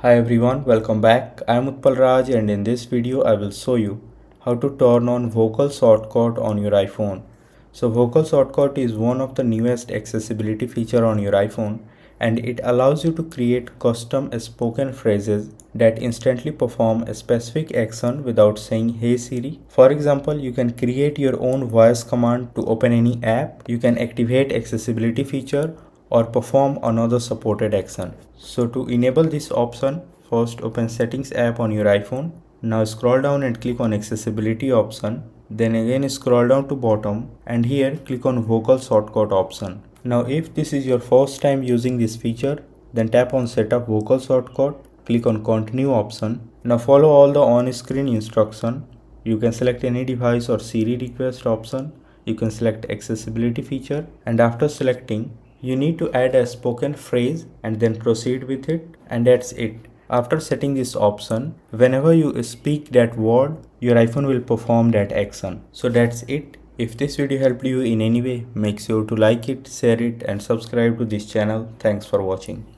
Hi everyone, welcome back. I am Utpal Raj and in this video I will show you how to turn on vocal shortcut on your iPhone. So vocal shortcut is one of the newest accessibility feature on your iPhone and it allows you to create custom spoken phrases that instantly perform a specific action without saying hey Siri. For example, you can create your own voice command to open any app. You can activate accessibility feature or perform another supported action. So to enable this option, first open Settings app on your iPhone. Now scroll down and click on Accessibility option. Then again scroll down to bottom and here click on Vocal Shortcut option. Now if this is your first time using this feature, then tap on Setup Vocal Shortcut, click on Continue option. Now follow all the on-screen instruction. You can select any device or Siri request option. You can select accessibility feature and after selecting, you need to add a spoken phrase and then proceed with it, and that's it. After setting this option, whenever you speak that word, your iPhone will perform that action. So that's it. If this video helped you in any way, make sure to like it, share it and subscribe to this channel. Thanks for watching.